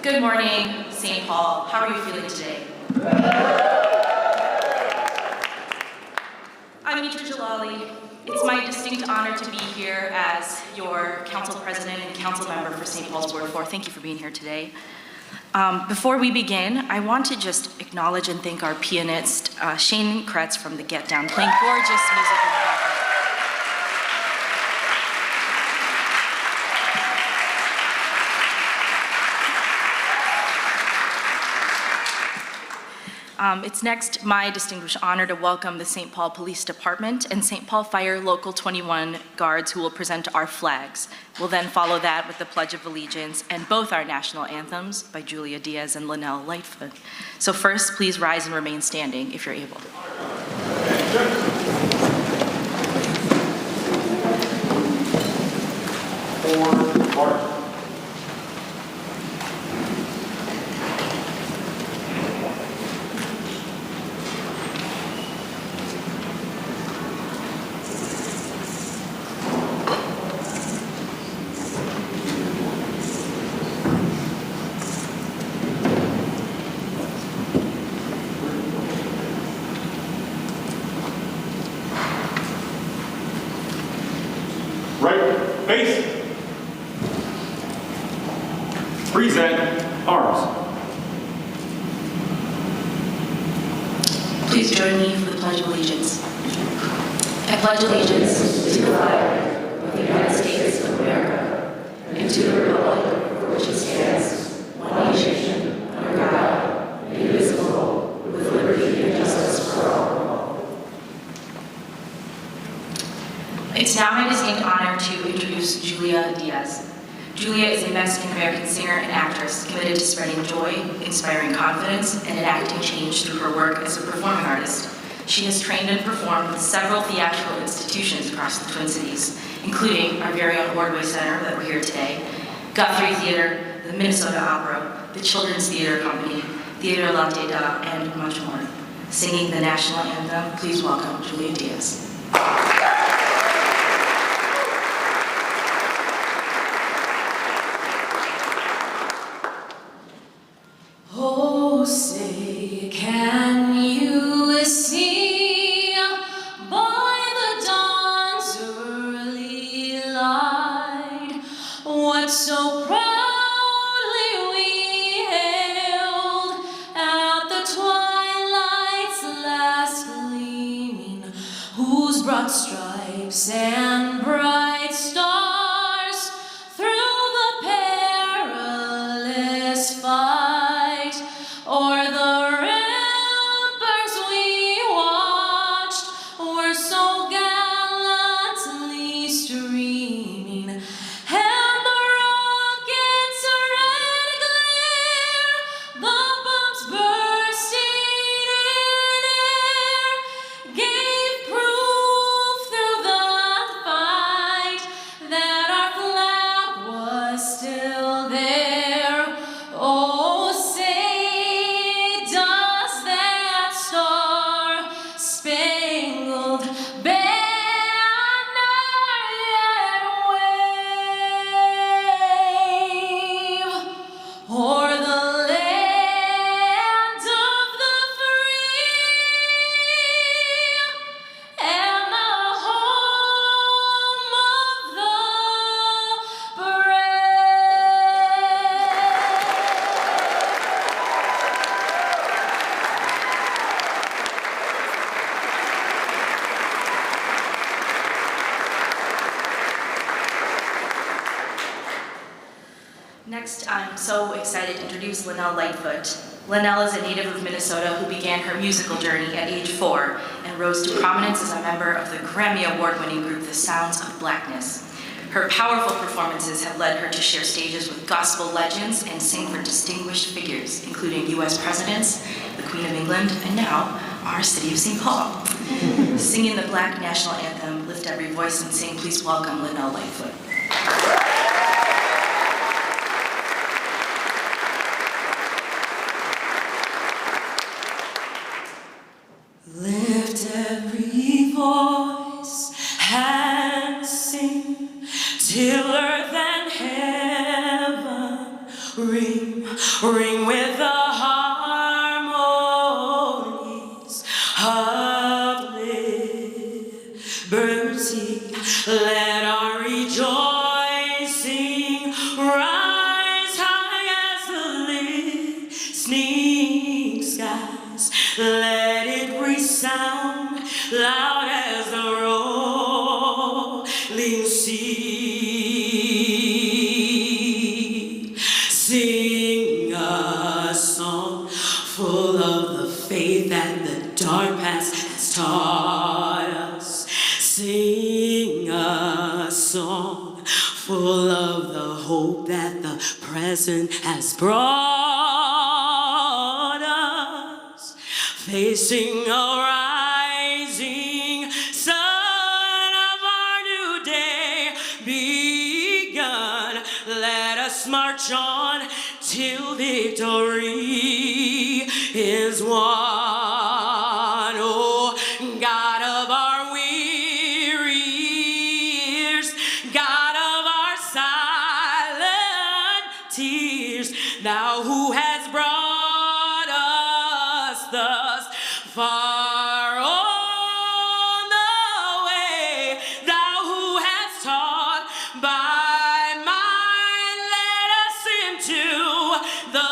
Good morning, St. Paul. How are you feeling today? I'm Mitra Jalali. It's my distinct honor to be here as your council president and council member for St. Paul's Ward 4. Thank you for being here today. Before we begin, I want to just acknowledge and thank our pianist, Shane Kretz from the Get Down, playing gorgeous music in the background. It's next my distinguished honor to welcome the St. Paul Police Department and St. Paul Fire Local 21 guards who will present our flags. We'll then follow that with the Pledge of Allegiance and both our national anthems by Julia Diaz and Linnell Lightfoot. So first, please rise and remain standing if you're able. Forward. Right, face. Present arms. Please join me for the Pledge of Allegiance. I pledge allegiance to the flag of the United States of America and to the republic for which it stands, one nation, under God, indivisible, with liberty and justice for all. It's now my distinct honor to introduce Julia Diaz. Julia is a Mexican-American singer and actress committed to spreading joy, inspiring confidence, and enacting change through her work as a performing artist. She has trained and performed with several theatrical institutions across the Twin Cities, including our very own Ordway Center that we're here today, Guthrie Theater, the Minnesota Opera, the Children's Theater Company, Theater La Teta, and much more. Singing the national anthem, please welcome Julia Diaz. Oh, say, can you see by the dawn's early light what so proudly we hailed at the twilight's last gleaming, whose broad stripes and bright stars through the perilous fight o'er the ramparts we watched were so gallantly streaming, and the rockets' red glare, the bombs bursting in air, gave proof through the fight that our flag was still there. Oh, say, does that star-spangled banner yet wave o'er the land of the free and the home of the brave? Next, I'm so excited to introduce Linnell Lightfoot. Linnell is a native of Minnesota who began her musical journey at age 4 and rose to prominence as a member of the Grammy Award-winning group The Sounds of Blackness. Her powerful performances have led her to share stages with gospel legends and sing for distinguished figures, including U.S. presidents, the Queen of England, and now our city of St. Paul. Singing the Black National Anthem, lift every voice and sing, please welcome Linnell Lightfoot. Lift every voice and sing till earth and heaven ring. ring with the harmonies of liberty. Let our rejoicing rise high as the listening skies. Let it resound loud as the rolling sea. Sing a song full of the faith that the dark past has taught us. Sing a song full of the hope that the present has brought us. Facing a rising sun of our new day begun. Let us march on till victory is won. Oh, God of our weary years, God of our silent tears, thou who has brought us thus far on the way, thou who hast taught by might, let us into the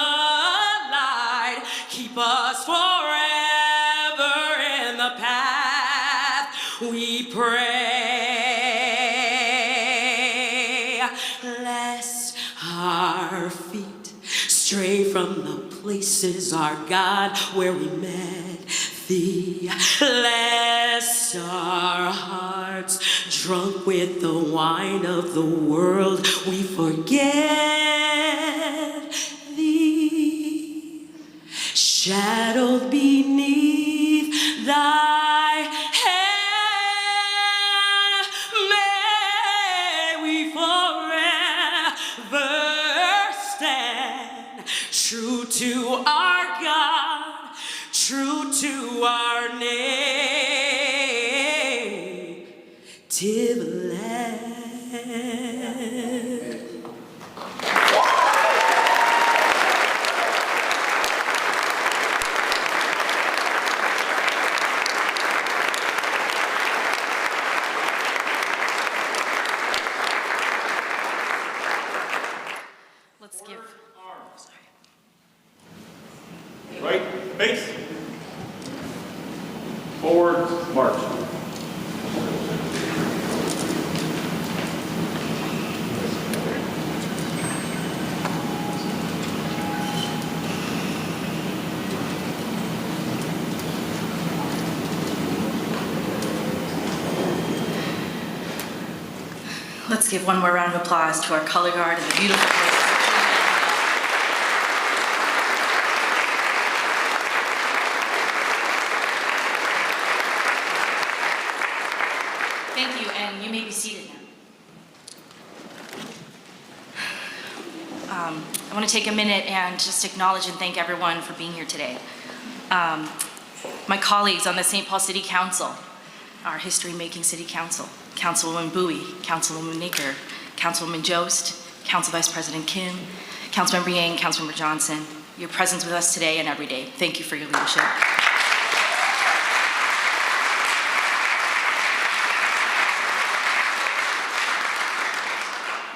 light. Keep us forever in the path, we pray. Lest our feet stray from the places, our God, where we met thee. Lest our hearts, drunk with the wine of the world, we forget thee. Shadowed beneath thy hand, may we forever stand true to our God, true to our native land. Let's give. Right base. Forward march. Let's give one more round of applause to our color guard and the beautiful voices. Thank you, and you may be seated now. I want to take a minute and just acknowledge and thank everyone for being here today. My colleagues on the St. Paul City Council, our history-making City Council, Councilwoman Bowie, Councilwoman Naker, Councilwoman Jost, Council Vice President Kim, Councilmember Yang, Councilmember Johnson, your presence with us today and every day. Thank you for your leadership.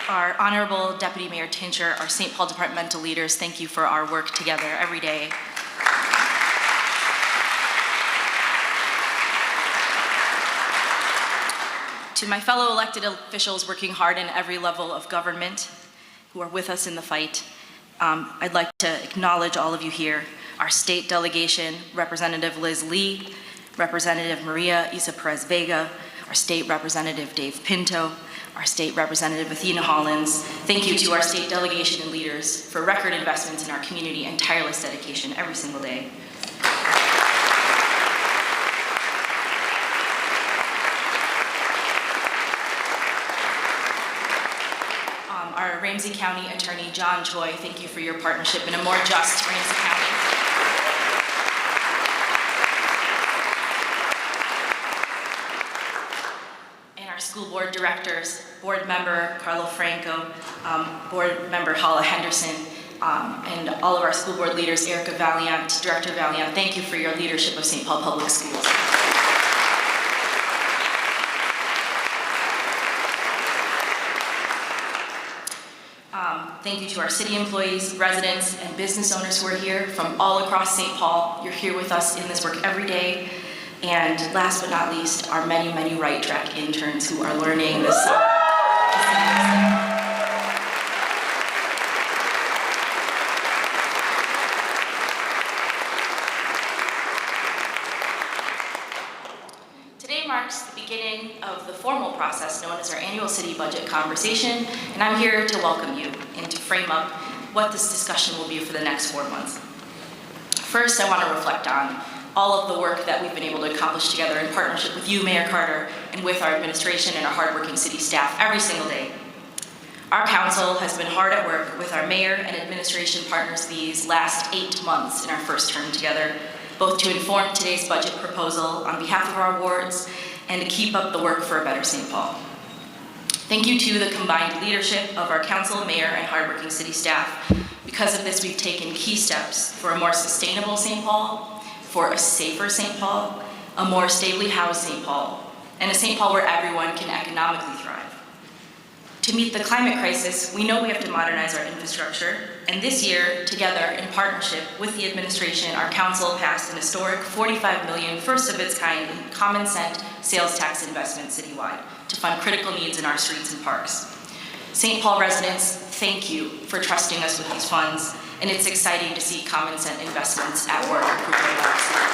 Our Honorable Deputy Mayor Tincher, our St. Paul departmental leaders, thank you for our work together every day. To my fellow elected officials working hard in every level of government who are with us in the fight, I'd like to acknowledge all of you here. Our state delegation, Representative Liz Lee, Representative Maria Isa Perez Vega, our state representative Dave Pinto, our state representative Athena Hollins. Thank you to our state delegation and leaders for record investments in our community and tireless dedication every single day. Our Ramsey County Attorney John Choi, thank you for your partnership in a more just Ramsey County. School board directors, board member Carlo Franco, board member Hala Henderson, and all of our school board leaders, Erica Valiant, Director Valiant, thank you for your leadership of St. Paul Public Schools. Thank you to our city employees, residents, and business owners who are here from all across St. Paul. You're here with us in this work every day. And last but not least, our many, many Right Track interns who are learning this summer. Today marks the beginning of the formal process known as our annual city budget conversation, and I'm here to welcome you and to frame up what this discussion will be for the next 4 months. First, I want to reflect on all of the work that we've been able to accomplish together in partnership with you, Mayor Carter, and with our administration and our hardworking city staff every single day. Our council has been hard at work with our mayor and administration partners these last 8 months in our first term together, both to inform today's budget proposal on behalf of our wards and to keep up the work for a better St. Paul. Thank you to the combined leadership of our council, mayor, and hardworking city staff. Because of this, we've taken key steps for a more sustainable St. Paul, for a safer St. Paul, a more stably housed St. Paul, and a St. Paul where everyone can economically thrive. To meet the climate crisis, we know we have to modernize our infrastructure, and this year, together in partnership with the administration, our council passed an historic $45 million, first of its kind, common sense sales tax investment citywide to fund critical needs in our streets and parks. St. Paul residents, thank you for trusting us with these funds, and it's exciting to see common sense investments at work improving our city.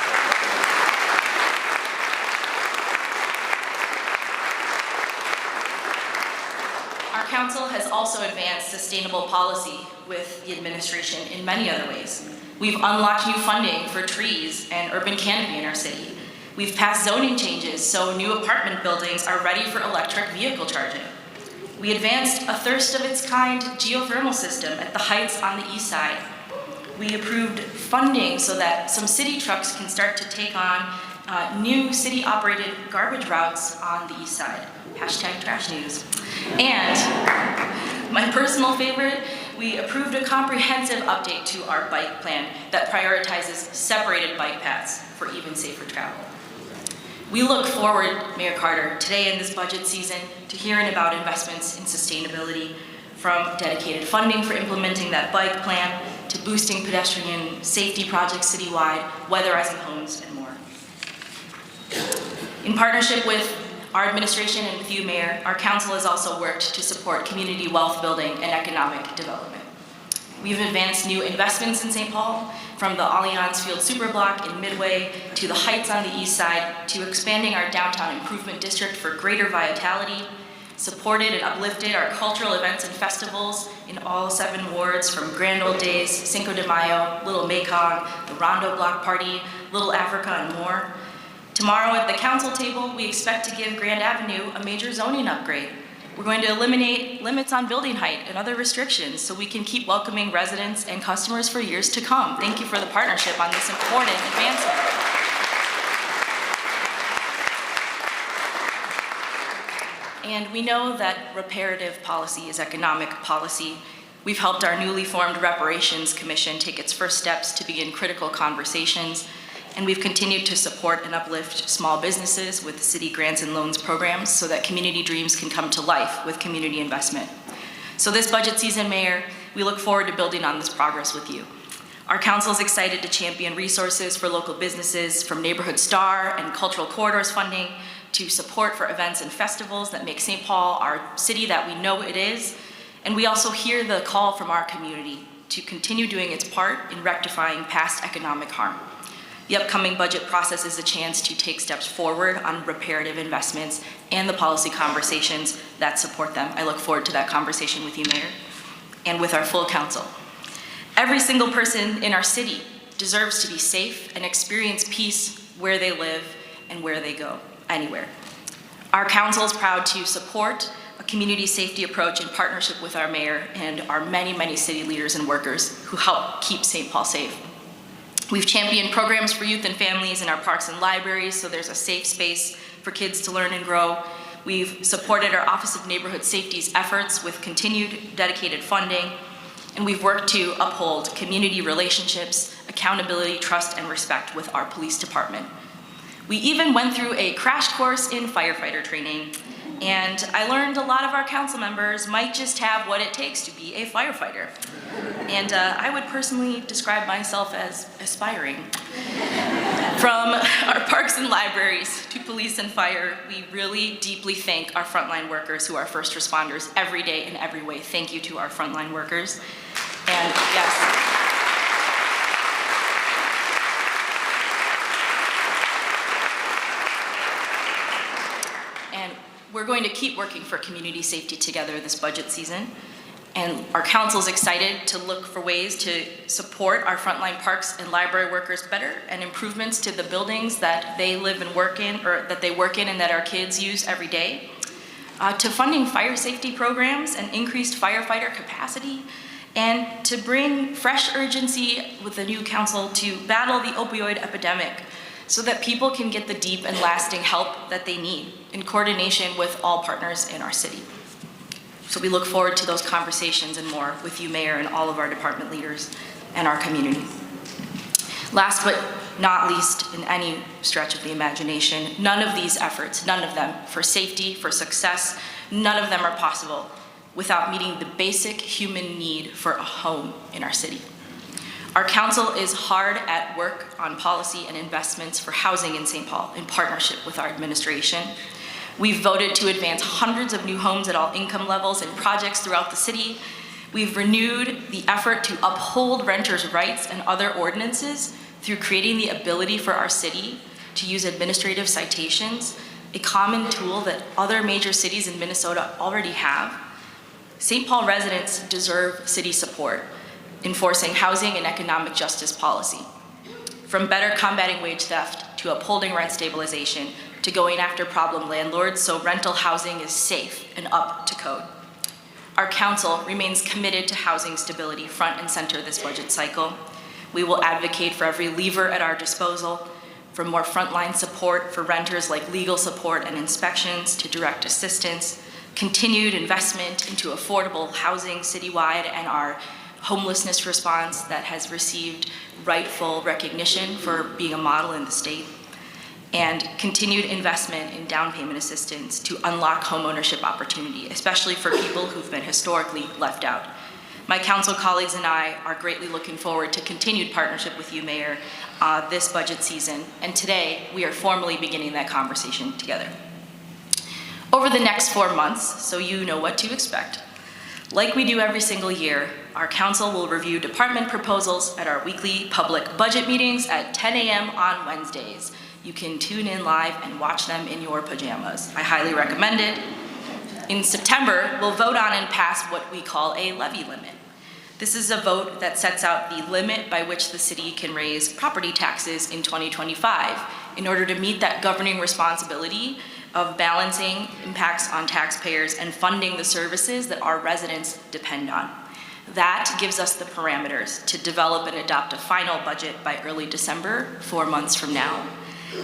Our council has also advanced sustainable policy with the administration in many other ways. We've unlocked new funding for trees and urban canopy in our city. We've passed zoning changes so new apartment buildings are ready for electric vehicle charging. We advanced a first-of-its-kind geothermal system at the Heights on the east side. We approved funding so that some city trucks can start to take on new city-operated garbage routes on the east side. Hashtag trash news. And my personal favorite, we approved a comprehensive update to our bike plan that prioritizes separated bike paths for even safer travel. We look forward, Mayor Carter, today in this budget season to hearing about investments in sustainability, from dedicated funding for implementing that bike plan to boosting pedestrian safety projects citywide, weatherizing homes, and more. In partnership with our administration and with you, Mayor, our council has also worked to support community wealth building and economic development. We've advanced new investments in St. Paul, from the Allianz Field Superblock in Midway to the Heights on the east side, to expanding our downtown improvement district for greater vitality, supported and uplifted our cultural events and festivals in all 7 wards, from Grand Old Days, Cinco de Mayo, Little Mekong, the Rondo Block Party, Little Africa, and more. Tomorrow at the council table, we expect to give Grand Avenue a major zoning upgrade. We're going to eliminate limits on building height and other restrictions so we can keep welcoming residents and customers for years to come. Thank you for the partnership on this important advancement. And we know that reparative policy is economic policy. We've helped our newly formed Reparations Commission take its first steps to begin critical conversations, and we've continued to support and uplift small businesses with city grants and loans programs so that community dreams can come to life with community investment. So this budget season, Mayor, we look forward to building on this progress with you. Our council is excited to champion resources for local businesses, from Neighborhood Star and Cultural Corridors funding to support for events and festivals that make St. Paul our city that we know it is. And we also hear the call from our community to continue doing its part in rectifying past economic harm. The upcoming budget process is a chance to take steps forward on reparative investments and the policy conversations that support them. I look forward to that conversation with you, Mayor, and with our full council. Every single person in our city deserves to be safe and experience peace where they live and where they go, anywhere. Our council is proud to support a community safety approach in partnership with our mayor and our many, many city leaders and workers who help keep St. Paul safe. We've championed programs for youth and families in our parks and libraries so there's a safe space for kids to learn and grow. We've supported our Office of Neighborhood Safety's efforts with continued dedicated funding. and we've worked to uphold community relationships, accountability, trust, and respect with our police department. We even went through a crash course in firefighter training, and I learned a lot of our council members might just have what it takes to be a firefighter. And I would personally describe myself as aspiring. From our parks and libraries to police and fire, we really deeply thank our frontline workers who are first responders every day in every way. Thank you to our frontline workers. And yes, we're going to keep working for community safety together this budget season. And our council is excited to look for ways to support our frontline parks and library workers better, and improvements to the buildings that they live and work in, or that they work in and that our kids use every day, to funding fire safety programs and increased firefighter capacity, and to bring fresh urgency with the new council to battle the opioid epidemic, so that people can get the deep and lasting help that they need in coordination with all partners in our city. So we look forward to those conversations and more with you, Mayor, and all of our department leaders and our community. Last but not least, in any stretch of the imagination, none of these efforts, none of them, for safety, for success, none of them are possible without meeting the basic human need for a home in our city. Our council is hard at work on policy and investments for housing in St. Paul in partnership with our administration. We've voted to advance hundreds of new homes at all income levels and projects throughout the city. We've renewed the effort to uphold renters' rights and other ordinances through creating the ability for our city to use administrative citations, a common tool that other major cities in Minnesota already have. St. Paul residents deserve city support, enforcing housing and economic justice policy. From better combating wage theft to upholding rent stabilization to going after problem landlords so rental housing is safe and up to code. Our council remains committed to housing stability front and center this budget cycle. We will advocate for every lever at our disposal, from more frontline support for renters like legal support and inspections to direct assistance, continued investment into affordable housing citywide, and our homelessness response that has received rightful recognition for being a model in the state, and continued investment in down payment assistance to unlock homeownership opportunity, especially for people who've been historically left out. My council colleagues and I are greatly looking forward to continued partnership with you, Mayor, this budget season, and today we are formally beginning that conversation together. Over the next 4 months, so you know what to expect, like we do every single year, our council will review department proposals at our weekly public budget meetings at 10 a.m. on Wednesdays. You can tune in live and watch them in your pajamas. I highly recommend it. In September, we'll vote on and pass what we call a levy limit. This is a vote that sets out the limit by which the city can raise property taxes in 2025 in order to meet that governing responsibility of balancing impacts on taxpayers and funding the services that our residents depend on. That gives us the parameters to develop and adopt a final budget by early December, 4 months from now.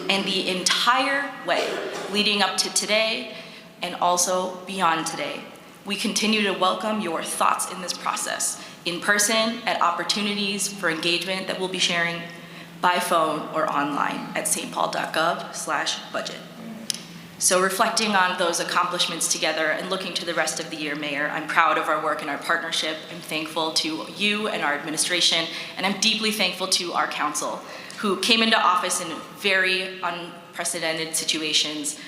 And the entire way leading up to today and also beyond today, we continue to welcome your thoughts in this process, in person, at opportunities for engagement that we'll be sharing by phone or online at stpaul.gov/budget. So reflecting on those accomplishments together and looking to the rest of the year, Mayor, I'm proud of our work and our partnership. I'm thankful to you and our administration, and I'm deeply thankful to our council, who came into office in very unprecedented situations,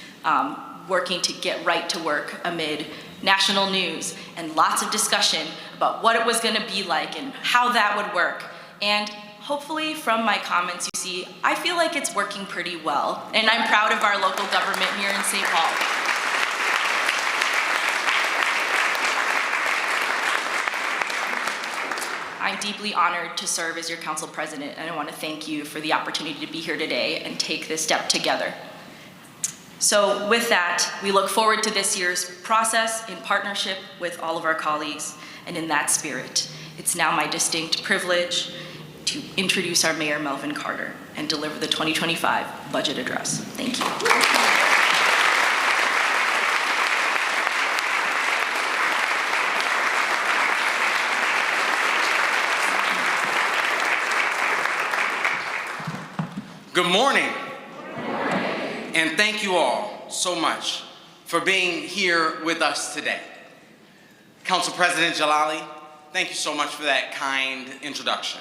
working to get right to work amid national news and lots of discussion about what it was going to be like and how that would work. And hopefully from my comments you see, I feel like it's working pretty well, and I'm proud of our local government here in St. Paul. I'm deeply honored to serve as your council president, and I want to thank you for the opportunity to be here today and take this step together. So with that, we look forward to this year's process in partnership with all of our colleagues, and in that spirit, it's now my distinct privilege to introduce our Mayor, Melvin Carter, and deliver the 2025 budget address. Thank you. Good morning. And thank you all so much for being here with us today. Council President Jalali, thank you so much for that kind introduction.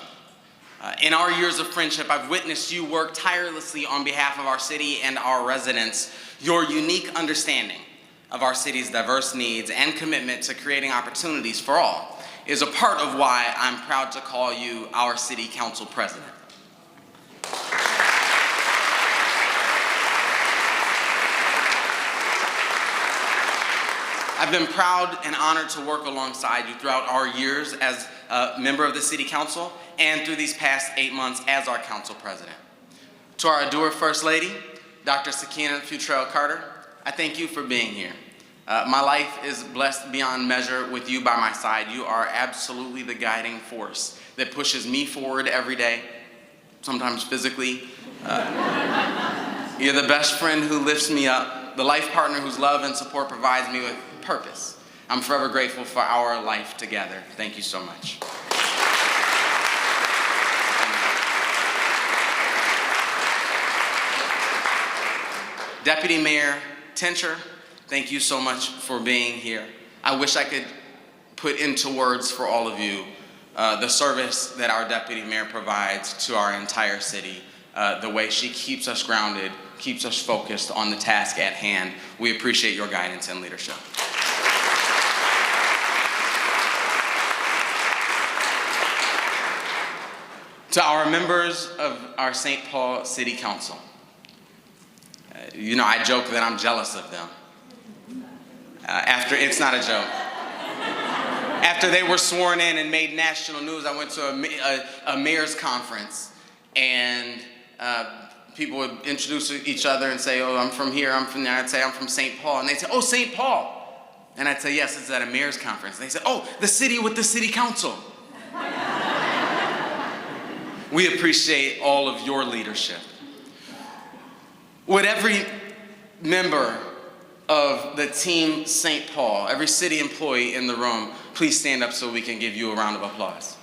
In our years of friendship, I've witnessed you work tirelessly on behalf of our city and our residents. Your unique understanding of our city's diverse needs and commitment to creating opportunities for all is a part of why I'm proud to call you our City Council President. I've been proud and honored to work alongside you throughout our years as a member of the City Council and through these past 8 months as our Council President. To our adored First Lady, Dr. Sakina Futrell Carter, I thank you for being here. My life is blessed beyond measure with you by my side. You are absolutely the guiding force that pushes me forward every day, sometimes physically. You're the best friend who lifts me up, the life partner whose love and support provides me with purpose. I'm forever grateful for our life together. Thank you so much. Deputy Mayor Tencher, thank you so much for being here. I wish I could put into words for all of you the service that our Deputy Mayor provides to our entire city, the way she keeps us grounded, keeps us focused on the task at hand. We appreciate your guidance and leadership. To our members of our St. Paul City Council, I joke that I'm jealous of them. It's not a joke. After they were sworn in and made national news, I went to a mayor's conference, and people would introduce each other and say, oh, I'm from here, I'm from there. I'd say, I'm from St. Paul. And they'd say, oh, St. Paul. And I'd say, yes, it's at a mayor's conference. And they said, oh, the city with the city council. We appreciate all of your leadership. Would every member of the team St. Paul, every city employee in the room, please stand up so we can give you a round of applause.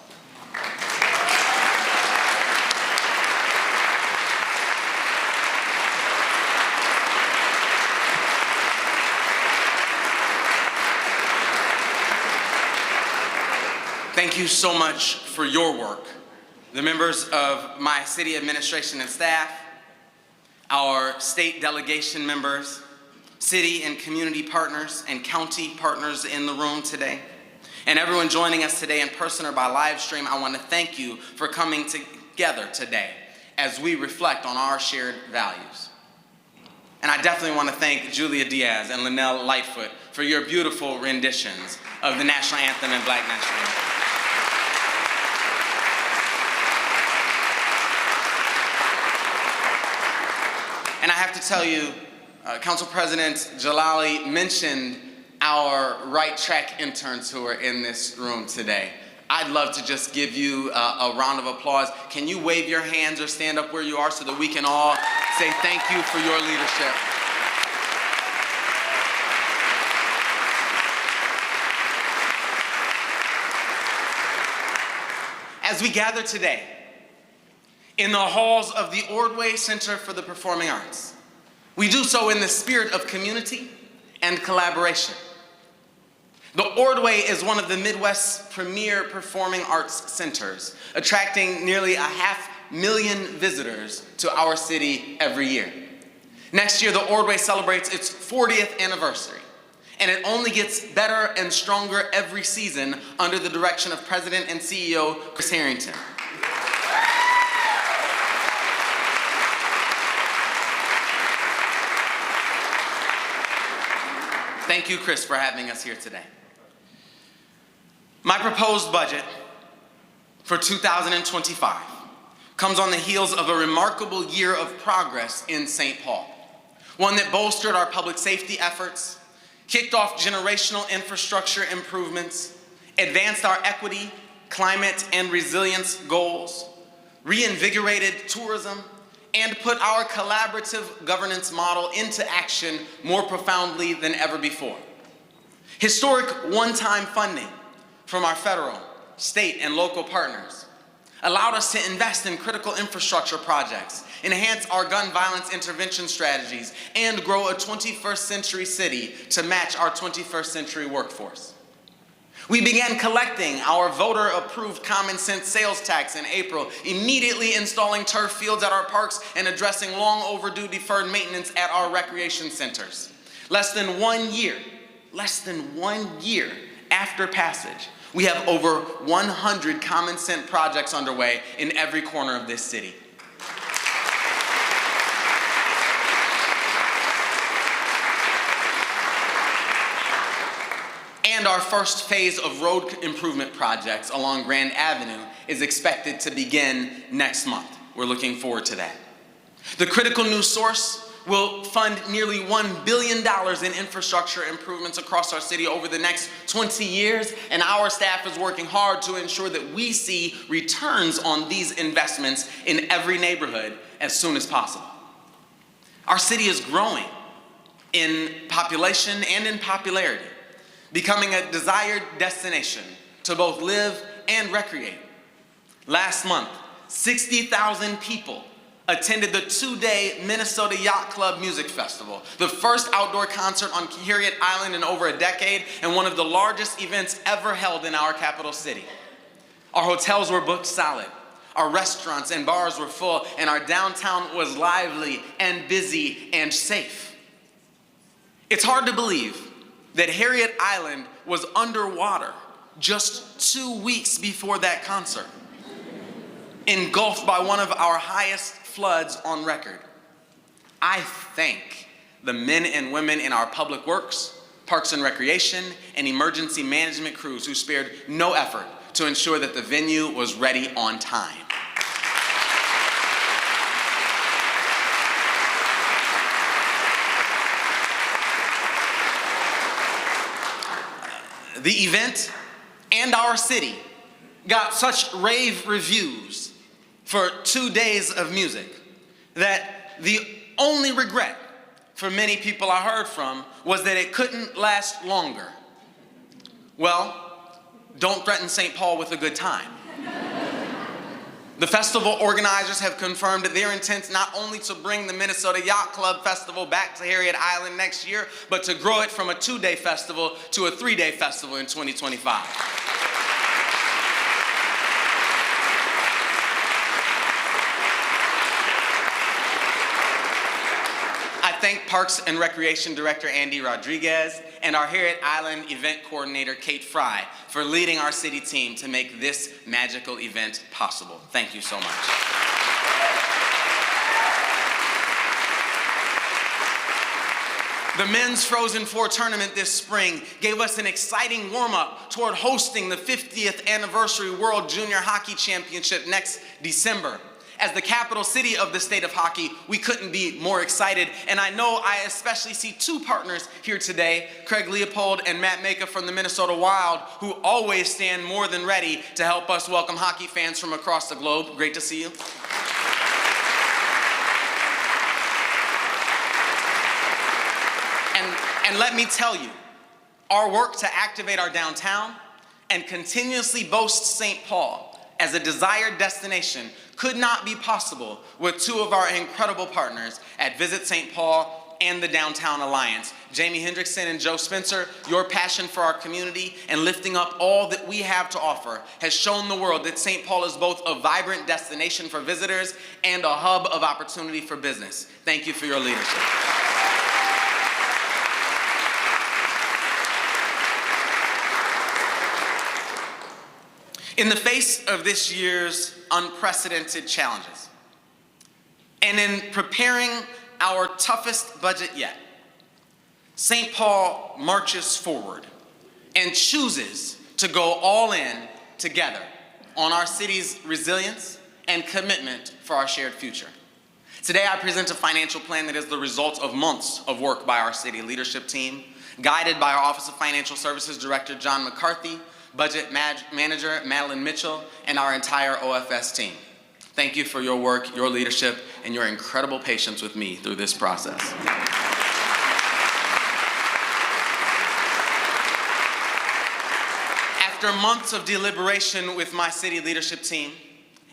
Thank you so much for your work. The members of my city administration and staff, our state delegation members, city and community partners and county partners in the room today, and everyone joining us today in person or by live stream, I want to thank you for coming together today as we reflect on our shared values. And I definitely want to thank Julia Diaz and Linnell Lightfoot for your beautiful renditions of the national anthem and Black national anthem. And I have to tell you, Council President Jalali mentioned our Right Track interns who are in this room today. I'd love to just give you a round of applause. Can you wave your hands or stand up where you are so that we can all say thank you for your leadership? As we gather today, in the halls of the Ordway Center for the Performing Arts, we do so in the spirit of community and collaboration. The Ordway is one of the Midwest's premier performing arts centers, attracting nearly 500,000 visitors to our city every year. Next year, the Ordway celebrates its 40th anniversary, and it only gets better and stronger every season under the direction of President and CEO Chris Harrington. Thank you, Chris, for having us here today. My proposed budget for 2025 comes on the heels of a remarkable year of progress in St. Paul, one that bolstered our public safety efforts, kicked off generational infrastructure improvements, advanced our equity, climate, and resilience goals, reinvigorated tourism, and put our collaborative governance model into action more profoundly than ever before. Historic one-time funding from our federal, state, and local partners allowed us to invest in critical infrastructure projects enhance our gun violence intervention strategies, and grow a 21st century city to match our 21st century workforce. We began collecting our voter-approved common sense sales tax in April, immediately installing turf fields at our parks and addressing long overdue deferred maintenance at our recreation centers. Less than 1 year after passage, we have over 100 common sense projects underway in every corner of this city. And our first phase of road improvement projects along Grand Avenue is expected to begin next month. We're looking forward to that. The critical new source will fund nearly $1 billion in infrastructure improvements across our city over the next 20 years, and our staff is working hard to ensure that we see returns on these investments in every neighborhood as soon as possible. Our city is growing in population and in popularity, becoming a desired destination to both live and recreate. Last month, 60,000 people attended the 2-day Minnesota Yacht Club Music Festival, the first outdoor concert on Harriet Island in over a decade, and one of the largest events ever held in our capital city. Our hotels were booked solid, our restaurants and bars were full, and our downtown was lively and busy and safe. It's hard to believe that Harriet Island was underwater just 2 weeks before that concert, engulfed by one of our highest floods on record. I thank the men and women in our public works, parks and recreation, and emergency management crews who spared no effort to ensure that the venue was ready on time. The event and our city got such rave reviews for 2 days of music that the only regret for many people I heard from was that it couldn't last longer. Well, don't threaten St. Paul with a good time. The festival organizers have confirmed their intent not only to bring the Minnesota Yacht Club Festival back to Harriet Island next year, but to grow it from a 2-day festival to a 3-day festival in 2025. I thank Parks and Recreation Director Andy Rodriguez and our Harriet Island event coordinator Kate Fry for leading our city team to make this magical event possible. Thank you so much. The men's Frozen Four tournament this spring gave us an exciting warm-up toward hosting the 50th anniversary World Junior Hockey Championship next December. As the capital city of the state of hockey, we couldn't be more excited, and I know I especially see 2 partners here today, Craig Leopold and Matt Maka from the Minnesota Wild, who always stand more than ready to help us welcome hockey fans from across the globe. Great to see you. And let me tell you, our work to activate our downtown and continuously boast St. Paul as a desired destination could not be possible with 2 of our incredible partners at Visit St. Paul and the Downtown Alliance. Jamie Hendrickson and Joe Spencer, your passion for our community and lifting up all that we have to offer has shown the world that St. Paul is both a vibrant destination for visitors and a hub of opportunity for business. Thank you for your leadership. In the face of this year's unprecedented challenges, and in preparing our toughest budget yet, St. Paul marches forward and chooses to go all in together on our city's resilience and commitment for our shared future. Today, I present a financial plan that is the result of months of work by our city leadership team, guided by our Office of Financial Services Director John McCarthy, Budget Manager Madeline Mitchell, and our entire OFS team. Thank you for your work, your leadership, and your incredible patience with me through this process. After months of deliberation with my city leadership team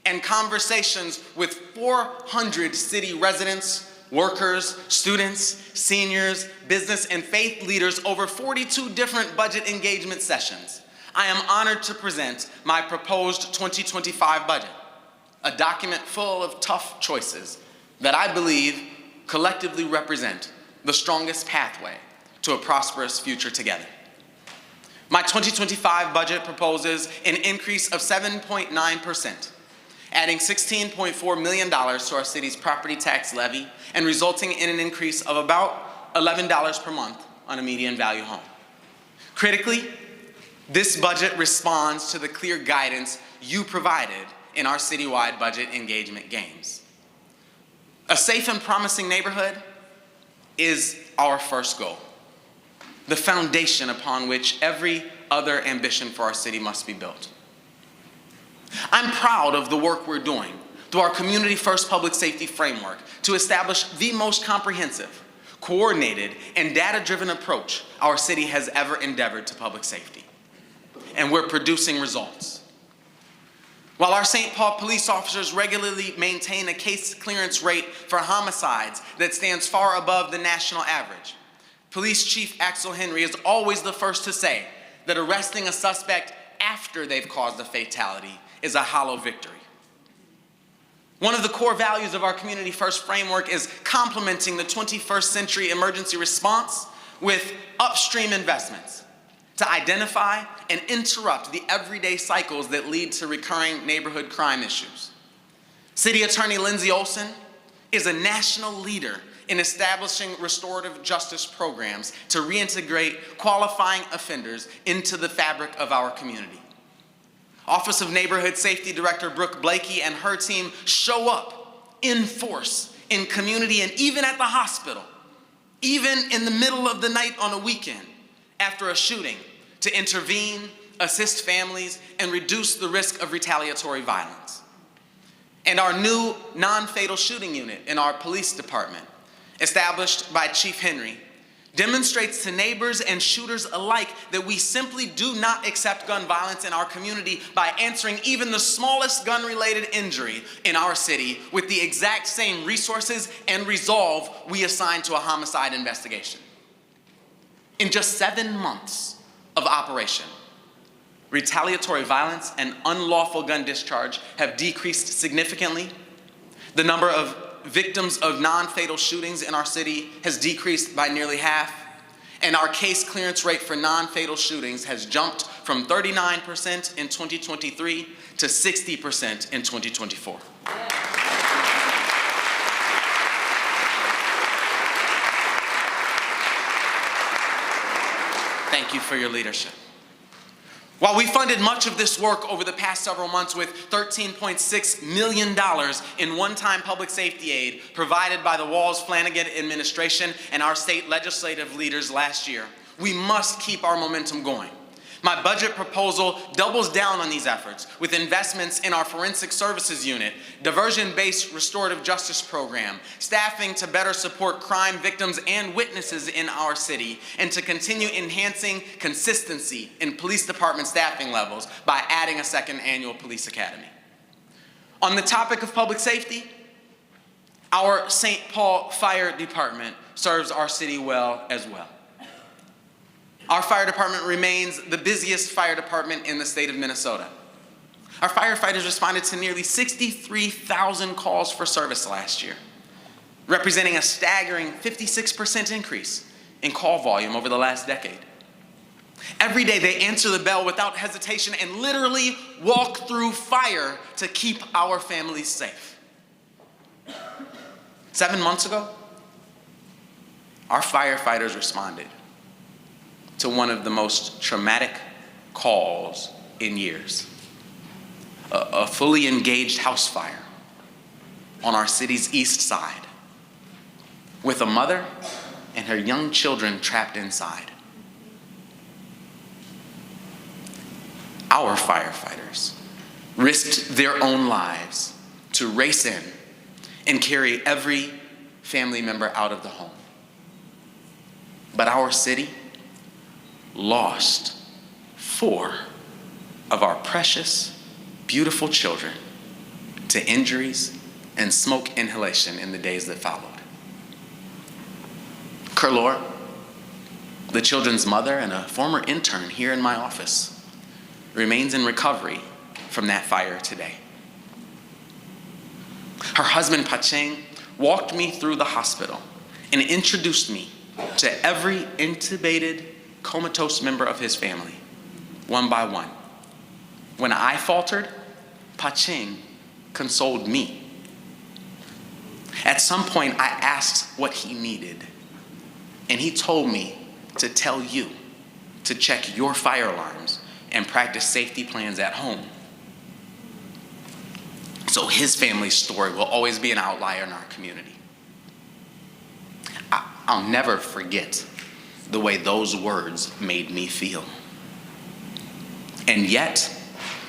and conversations with 400 city residents, workers, students, seniors, business, and faith leaders over 42 different budget engagement sessions, I am honored to present my proposed 2025 budget, a document full of tough choices that I believe collectively represent the strongest pathway to a prosperous future together. My 2025 budget proposes an increase of 7.9%, adding $16.4 million to our city's property tax levy and resulting in an increase of about $11 per month on a median value home. Critically, this budget responds to the clear guidance you provided in our citywide budget engagement games. A safe and promising neighborhood is our first goal, the foundation upon which every other ambition for our city must be built. I'm proud of the work we're doing through our Community First Public Safety Framework to establish the most comprehensive, coordinated, and data-driven approach our city has ever endeavored to public safety. And we're producing results. While our St. Paul police officers regularly maintain a case clearance rate for homicides that stands far above the national average, Police Chief Axel Henry is always the first to say that arresting a suspect after they've caused a fatality is a hollow victory. One of the core values of our Community First framework is complementing the 21st century emergency response with upstream investments to identify and interrupt the everyday cycles that lead to recurring neighborhood crime issues. City Attorney Lindsay Olsen is a national leader in establishing restorative justice programs to reintegrate qualifying offenders into the fabric of our community. Office of Neighborhood Safety Director Brooke Blakey and her team show up in force, in community, and even at the hospital, even in the middle of the night on a weekend after a shooting, to intervene, assist families, and reduce the risk of retaliatory violence. And our new non-fatal shooting unit in our police department, established by Chief Henry, demonstrates to neighbors and shooters alike that we simply do not accept gun violence in our community by answering even the smallest gun-related injury in our city with the exact same resources and resolve we assign to a homicide investigation. In just 7 months of operation, retaliatory violence and unlawful gun discharge have decreased significantly. The number of victims of non-fatal shootings in our city has decreased by nearly half, and our case clearance rate for non-fatal shootings has jumped from 39% in 2023 to 60% in 2024. Thank you for your leadership. While we funded much of this work over the past several months with $13.6 million in one-time public safety aid provided by the Walz-Flanagan administration and our state legislative leaders last year, we must keep our momentum going. My budget proposal doubles down on these efforts with investments in our forensic services unit, diversion-based restorative justice program, staffing to better support crime victims and witnesses in our city, and to continue enhancing consistency in police department staffing levels by adding a second annual police academy. On the topic of public safety, our St. Paul Fire Department serves our city well as well. Our fire department remains the busiest fire department in the state of Minnesota. Our firefighters responded to nearly 63,000 calls for service last year, representing a staggering 56% increase in call volume over the last decade. Every day they answer the bell without hesitation and literally walk through fire to keep our families safe. 7 months ago, our firefighters responded to one of the most traumatic calls in years. A fully engaged house fire on our city's east side with a mother and her young children trapped inside. Our firefighters risked their own lives to race in and carry every family member out of the home. But our city lost 4 of our precious, beautiful children to injuries and smoke inhalation in the days that followed. Curlor, the children's mother and a former intern here in my office, remains in recovery from that fire today. Her husband, Pacheng, walked me through the hospital and introduced me to every intubated, comatose member of his family, one by one. When I faltered, Pacheng consoled me. At some point, I asked what he needed, and he told me to tell you to check your fire alarms and practice safety plans at home. So his family's story will always be an outlier in our community. I'll never forget the way those words made me feel. And yet,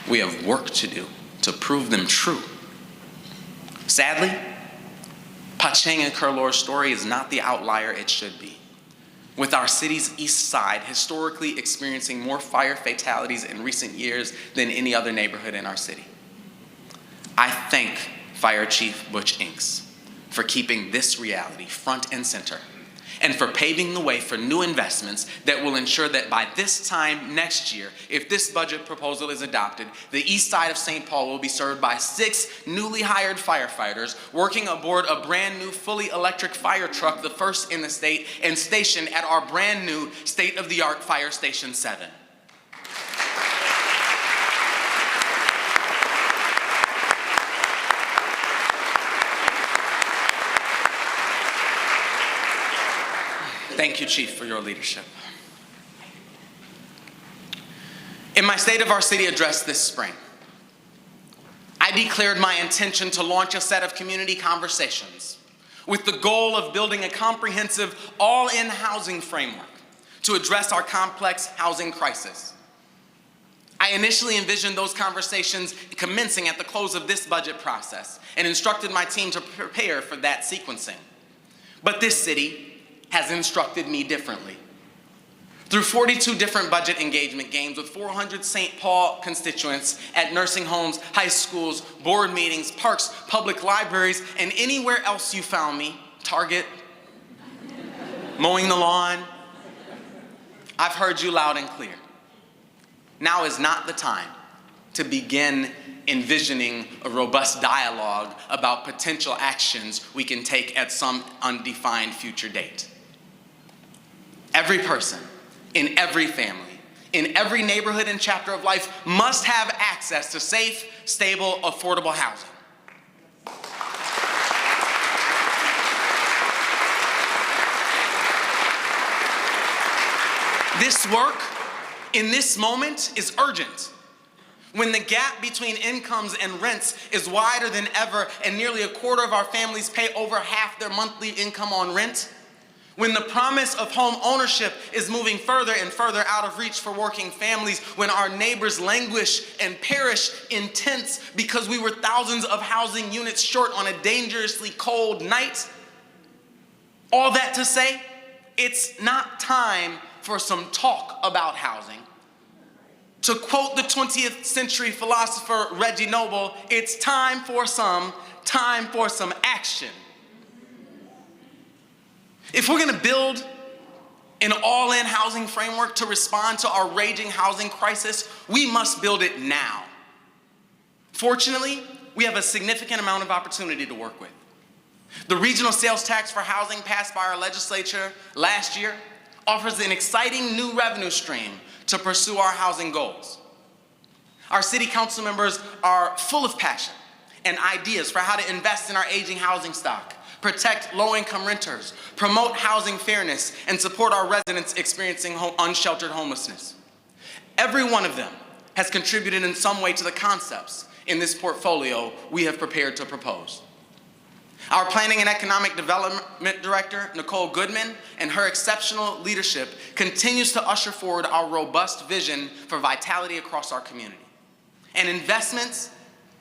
we have work to do to prove them true. Sadly, Pacheng and Curlor's story is not the outlier it should be, with our city's east side historically experiencing more fire fatalities in recent years than any other neighborhood in our city. I thank Fire Chief Butch Inks for keeping this reality front and center, and for paving the way for new investments that will ensure that by this time next year, if this budget proposal is adopted, the east side of St. Paul will be served by 6 newly hired firefighters working aboard a brand new fully electric fire truck, the first in the state, and stationed at our brand new state-of-the-art Fire Station 7. Thank you, Chief, for your leadership. In my State of Our City address this spring, I declared my intention to launch a set of community conversations with the goal of building a comprehensive, all-in housing framework to address our complex housing crisis. I initially envisioned those conversations commencing at the close of this budget process and instructed my team to prepare for that sequencing. But this city has instructed me differently. Through 42 different budget engagement games with 400 St. Paul constituents at nursing homes, high schools, board meetings, parks, public libraries, and anywhere else you found me, Target, mowing the lawn, I've heard you loud and clear. Now is not the time to begin envisioning a robust dialogue about potential actions we can take at some undefined future date. Every person, in every family, in every neighborhood and chapter of life must have access to safe, stable, affordable housing. This work, in this moment, is urgent. When the gap between incomes and rents is wider than ever and nearly a quarter of our families pay over half their monthly income on rent, when the promise of home ownership is moving further and further out of reach for working families, when our neighbors languish and perish in tents because we were thousands of housing units short on a dangerously cold night, all that to say, it's not time for some talk about housing. To quote the 20th century philosopher Reggie Noble, it's time for some action. If we're going to build an all-in housing framework to respond to our raging housing crisis, we must build it now. Fortunately, we have a significant amount of opportunity to work with. The regional sales tax for housing passed by our legislature last year offers an exciting new revenue stream to pursue our housing goals. Our city council members are full of passion and ideas for how to invest in our aging housing stock, protect low-income renters, promote housing fairness, and support our residents experiencing unsheltered homelessness. Every one of them has contributed in some way to the concepts in this portfolio we have prepared to propose. Our Planning and Economic Development Director, Nicole Goodman, and her exceptional leadership continues to usher forward our robust vision for vitality across our community. And investments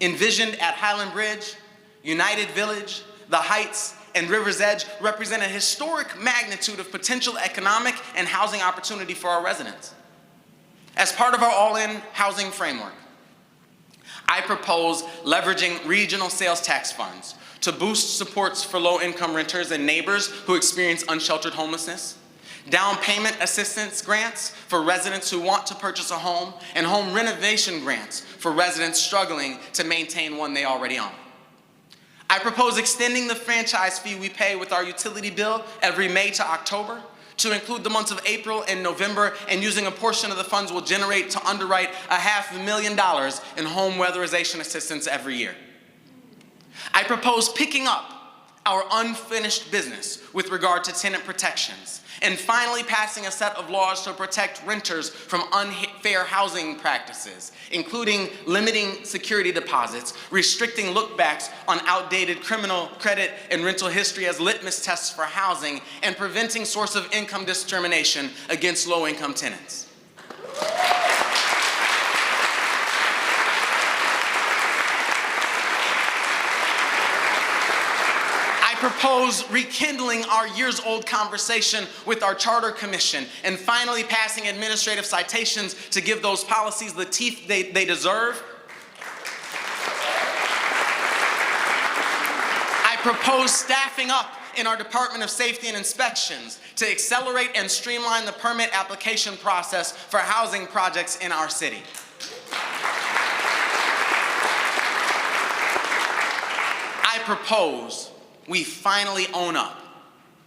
envisioned at Highland Bridge, United Village, The Heights, and River's Edge represent a historic magnitude of potential economic and housing opportunity for our residents. As part of our all-in housing framework, I propose leveraging regional sales tax funds to boost supports for low-income renters and neighbors who experience unsheltered homelessness, down payment assistance grants for residents who want to purchase a home, and home renovation grants for residents struggling to maintain one they already own. I propose extending the franchise fee we pay with our utility bill every May to October to include the months of April and November, and using a portion of the funds we'll generate to underwrite $500,000 in home weatherization assistance every year. I propose picking up our unfinished business with regard to tenant protections, and finally passing a set of laws to protect renters from unfair housing practices, including limiting security deposits, restricting lookbacks on outdated criminal credit and rental history as litmus tests for housing, and preventing source of income discrimination against low-income tenants. I propose rekindling our years-old conversation with our Charter Commission and finally passing administrative citations to give those policies the teeth they deserve. I propose staffing up in our Department of Safety and Inspections to accelerate and streamline the permit application process for housing projects in our city. I propose we finally own up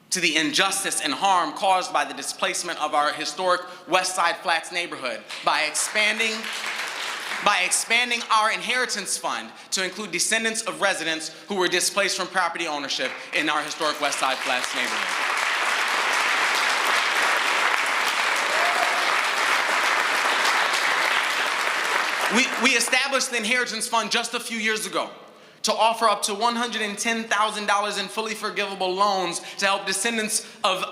to the injustice and harm caused by the displacement of our historic West Side Flats neighborhood by expanding our inheritance fund to include descendants of residents who were displaced from property ownership in our historic West Side Flats neighborhood. We established the inheritance fund just a few years ago to offer up to $110,000 in fully forgivable loans to help descendants of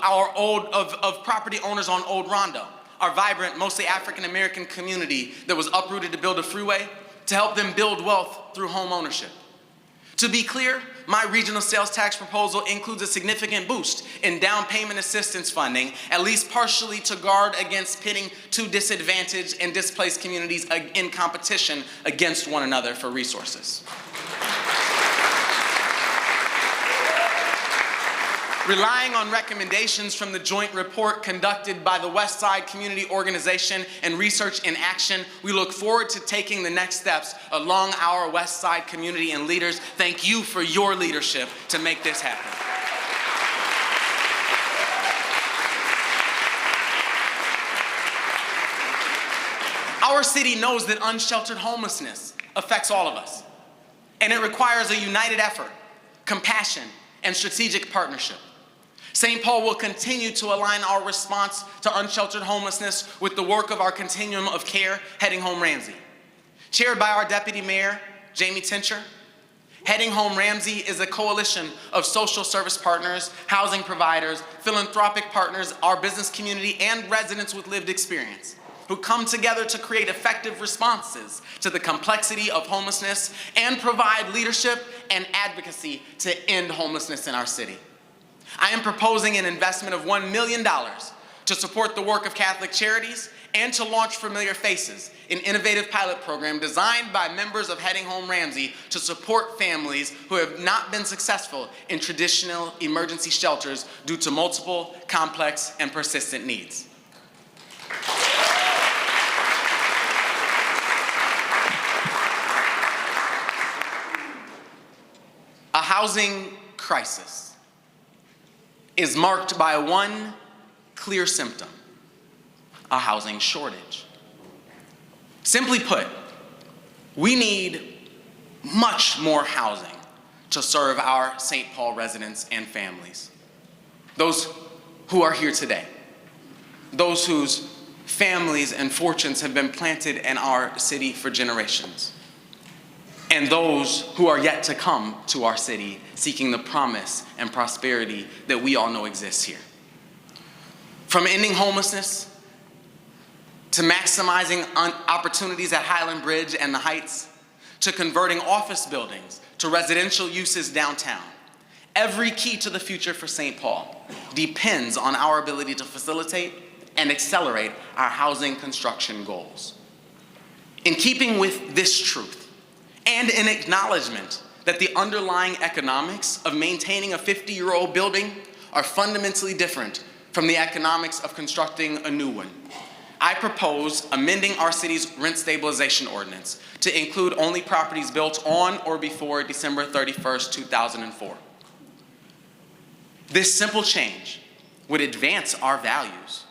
property owners on Old Rondo, our vibrant, mostly African-American community that was uprooted to build a freeway, to help them build wealth through home ownership. To be clear, my regional sales tax proposal includes a significant boost in down payment assistance funding, at least partially to guard against pitting two disadvantaged and displaced communities in competition against one another for resources. Relying on recommendations from the joint report conducted by the West Side Community Organization and Research in Action, we look forward to taking the next steps along our West Side community and leaders. Thank you for your leadership to make this happen. Our city knows that unsheltered homelessness affects all of us, and it requires a united effort, compassion, and strategic partnership. St. Paul will continue to align our response to unsheltered homelessness with the work of our Continuum of Care, Heading Home Ramsey. Chaired by our Deputy Mayor, Jamie Tincher, Heading Home Ramsey is a coalition of social service partners, housing providers, philanthropic partners, our business community, and residents with lived experience who come together to create effective responses to the complexity of homelessness and provide leadership and advocacy to end homelessness in our city. I am proposing an investment of $1 million to support the work of Catholic Charities and to launch Familiar Faces, an innovative pilot program designed by members of Heading Home Ramsey to support families who have not been successful in traditional emergency shelters due to multiple, complex, and persistent needs. A housing crisis is marked by one clear symptom: a housing shortage. Simply put, we need much more housing to serve our St. Paul residents and families. Those who are here today, those whose families and fortunes have been planted in our city for generations, and those who are yet to come to our city seeking the promise and prosperity that we all know exists here. From ending homelessness to maximizing opportunities at Highland Bridge and the Heights, to converting office buildings to residential uses downtown, every key to the future for St. Paul depends on our ability to facilitate and accelerate our housing construction goals. In keeping with this truth, and an acknowledgement that the underlying economics of maintaining a 50-year-old building are fundamentally different from the economics of constructing a new one. I propose amending our city's rent stabilization ordinance to include only properties built on or before December 31st, 2004. This simple change would advance our values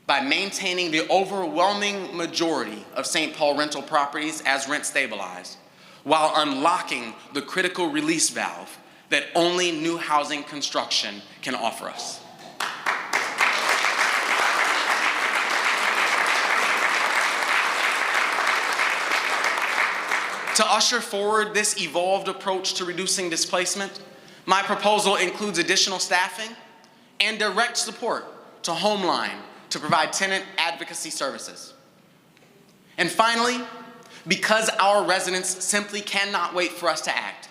by maintaining the overwhelming majority of St. Paul rental properties as rent stabilized, while unlocking the critical release valve that only new housing construction can offer us. To usher forward this evolved approach to reducing displacement, my proposal includes additional staffing and direct support to Homeline to provide tenant advocacy services. And finally, because our residents simply cannot wait for us to act,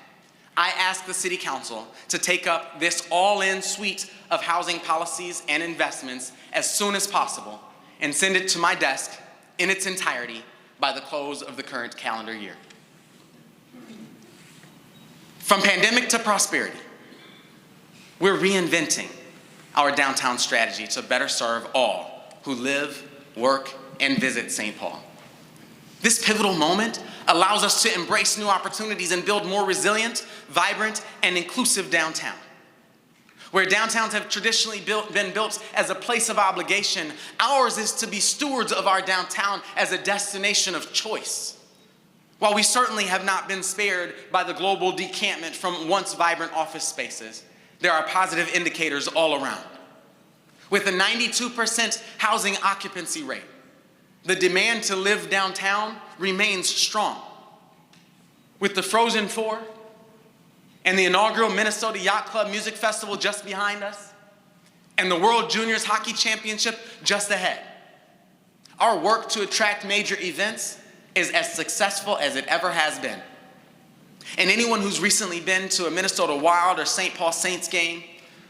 I ask the City Council to take up this all-in suite of housing policies and investments as soon as possible and send it to my desk in its entirety by the close of the current calendar year. From pandemic to prosperity, we're reinventing our downtown strategy to better serve all who live, work, and visit St. Paul. This pivotal moment allows us to embrace new opportunities and build more resilient, vibrant, and inclusive downtown. Where downtowns have traditionally been built as a place of obligation, ours is to be stewards of our downtown as a destination of choice. While we certainly have not been spared by the global decampment from once vibrant office spaces, there are positive indicators all around. With a 92% housing occupancy rate, the demand to live downtown remains strong. With the Frozen Four and the inaugural Minnesota Yacht Club Music Festival just behind us, and the World Juniors Hockey Championship just ahead, our work to attract major events is as successful as it ever has been. And anyone who's recently been to a Minnesota Wild or St. Paul Saints game,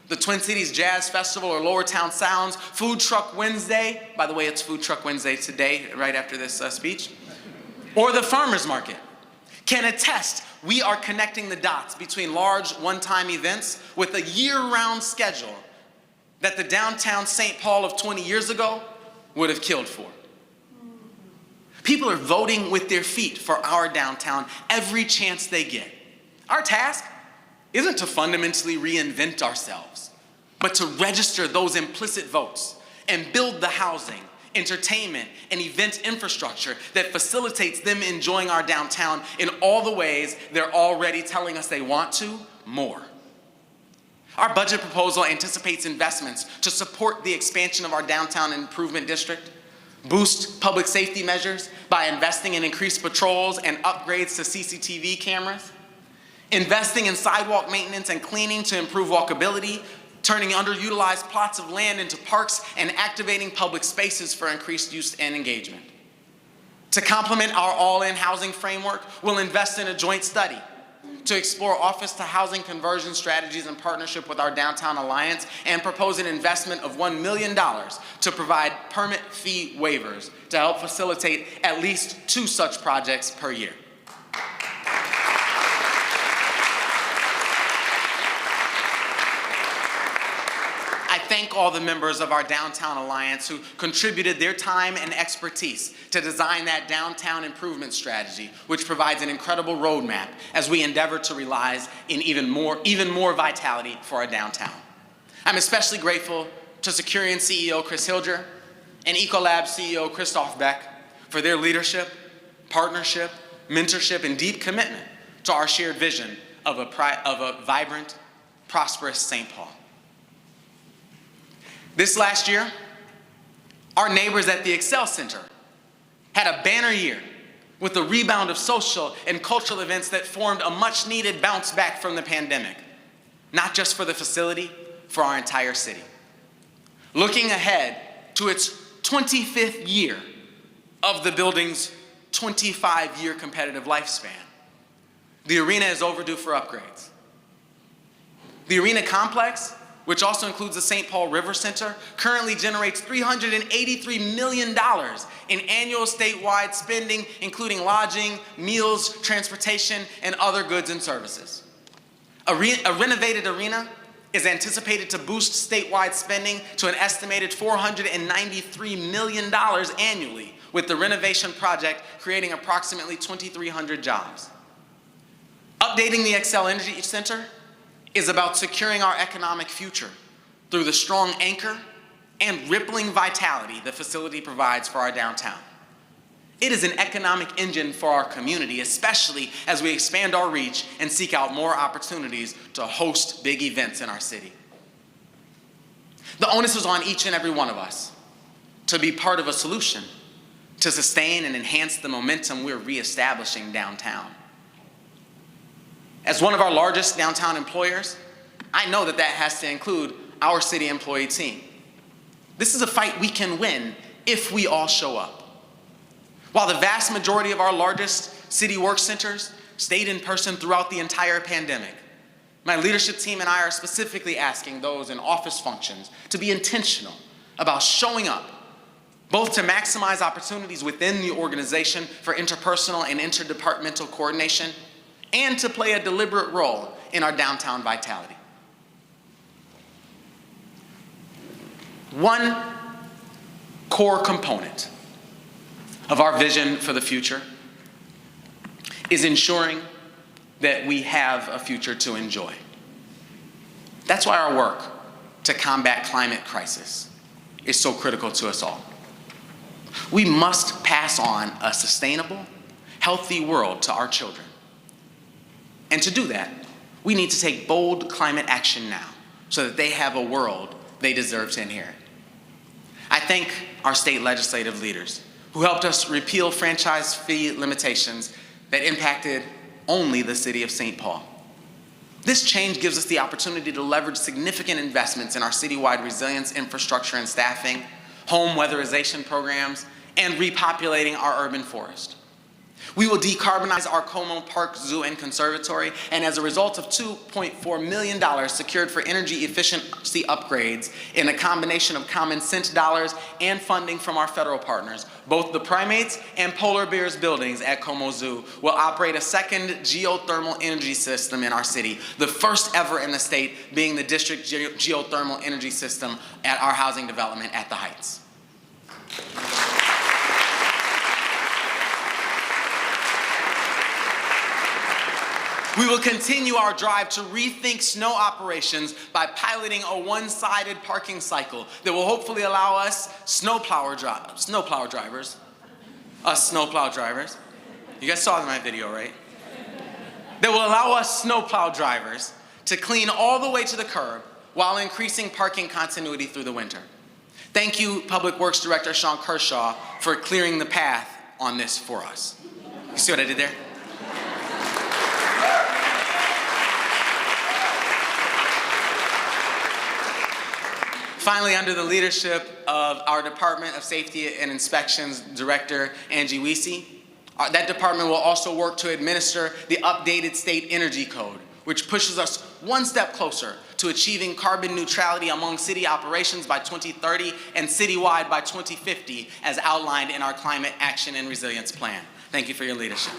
the Twin Cities Jazz Festival or Lower Town Sounds, Food Truck Wednesday, by the way, it's Food Truck Wednesday today, right after this speech, or the Farmers Market, can attest we are connecting the dots between large one-time events with a year-round schedule that the downtown St. Paul of 20 years ago would have killed for. People are voting with their feet for our downtown every chance they get. Our task isn't to fundamentally reinvent ourselves, but to register those implicit votes and build the housing, entertainment, and event infrastructure that facilitates them enjoying our downtown in all the ways they're already telling us they want to more. Our budget proposal anticipates investments to support the expansion of our downtown improvement district, boost public safety measures by investing in increased patrols and upgrades to CCTV cameras, investing in sidewalk maintenance and cleaning to improve walkability, turning underutilized plots of land into parks, and activating public spaces for increased use and engagement. To complement our all-in housing framework, we'll invest in a joint study to explore office-to-housing conversion strategies in partnership with our Downtown Alliance and propose an investment of $1 million to provide permit fee waivers to help facilitate at least 2 such projects per year. I thank all the members of our Downtown Alliance who contributed their time and expertise to design that downtown improvement strategy, which provides an incredible roadmap as we endeavor to realize in even more vitality for our downtown. I'm especially grateful to Securian CEO Chris Hilger and Ecolab CEO Christoph Beck for their leadership, partnership, mentorship, and deep commitment to our shared vision of a vibrant, prosperous St. Paul. This last year, our neighbors at the Excel Center had a banner year with a rebound of social and cultural events that formed a much-needed bounce back from the pandemic, not just for the facility, for our entire city. Looking ahead to its 25th year of the building's 25-year competitive lifespan, the arena is overdue for upgrades. The arena complex which also includes the St. Paul River Center, currently generates $383 million in annual statewide spending, including lodging, meals, transportation, and other goods and services. A renovated arena is anticipated to boost statewide spending to an estimated $493 million annually, with the renovation project creating approximately 2,300 jobs. Updating the Xcel Energy Center is about securing our economic future through the strong anchor and rippling vitality the facility provides for our downtown. It is an economic engine for our community, especially as we expand our reach and seek out more opportunities to host big events in our city. The onus is on each and every one of us to be part of a solution to sustain and enhance the momentum we're reestablishing downtown. As one of our largest downtown employers, I know that has to include our city employee team. This is a fight we can win if we all show up. While the vast majority of our largest city work centers stayed in person throughout the entire pandemic, my leadership team and I are specifically asking those in office functions to be intentional about showing up, both to maximize opportunities within the organization for interpersonal and interdepartmental coordination, and to play a deliberate role in our downtown vitality. One core component of our vision for the future is ensuring that we have a future to enjoy. That's why our work to combat climate crisis is so critical to us all. We must pass on a sustainable, healthy world to our children. And to do that, we need to take bold climate action now so that they have a world they deserve to inherit. I thank our state legislative leaders who helped us repeal franchise fee limitations that impacted only the city of St. Paul. This change gives us the opportunity to leverage significant investments in our citywide resilience infrastructure and staffing, home weatherization programs, and repopulating our urban forest. We will decarbonize our Como Park Zoo and Conservatory, and as a result of $2.4 million secured for energy efficiency upgrades in a combination of common sense dollars and funding from our federal partners, both the primates and polar bears buildings at Como Zoo will operate a second geothermal energy system in our city, the first ever in the state being the district geothermal energy system at our housing development at the Heights. We will continue our drive to rethink snow operations by piloting a one-sided parking cycle that will hopefully allow us snowplow drivers, you guys saw my video, right? That will allow us snowplow drivers to clean all the way to the curb while increasing parking continuity through the winter. Thank you, Public Works Director Sean Kershaw, for clearing the path on this for us. You see what I did there? Finally, under the leadership of our Department of Safety and Inspections Director, Angie Wiese, that department will also work to administer the updated state energy code, which pushes us one step closer to achieving carbon neutrality among city operations by 2030 and citywide by 2050, as outlined in our Climate Action and Resilience Plan. Thank you for your leadership.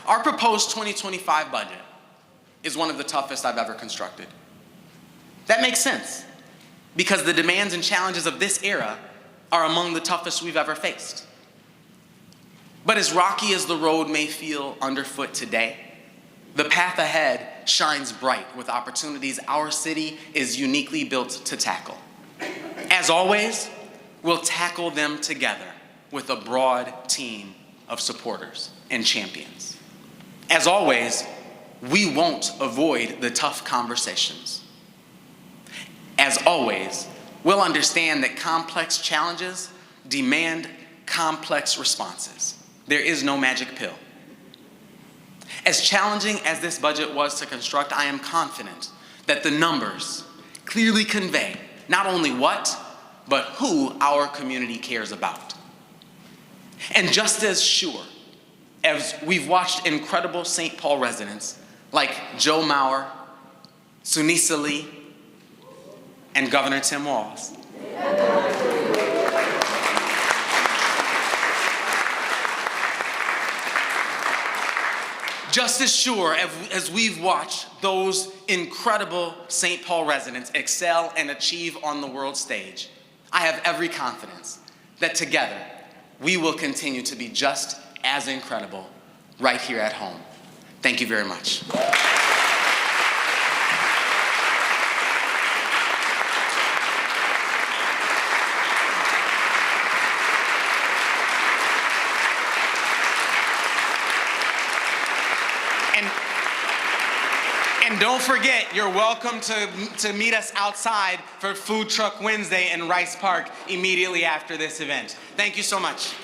Our proposed 2025 budget is one of the toughest I've ever constructed. That makes sense, because the demands and challenges of this era are among the toughest we've ever faced. But as rocky as the road may feel underfoot today, the path ahead shines bright with opportunities our city is uniquely built to tackle. As always, we'll tackle them together with a broad team of supporters and champions. As always, we won't avoid the tough conversations. As always, we'll understand that complex challenges demand complex responses. There is no magic pill. As challenging as this budget was to construct, I am confident that the numbers clearly convey not only what, but who our community cares about. And just as sure as we've watched incredible St. Paul residents like Joe Mauer, Sunisa Lee, and Governor Tim Walz. Just as sure as we've watched those incredible St. Paul residents excel and achieve on the world stage, I have every confidence that together we will continue to be just as incredible right here at home. Thank you very much. And don't forget, you're welcome to meet us outside for Food Truck Wednesday in Rice Park immediately after this event. Thank you so much.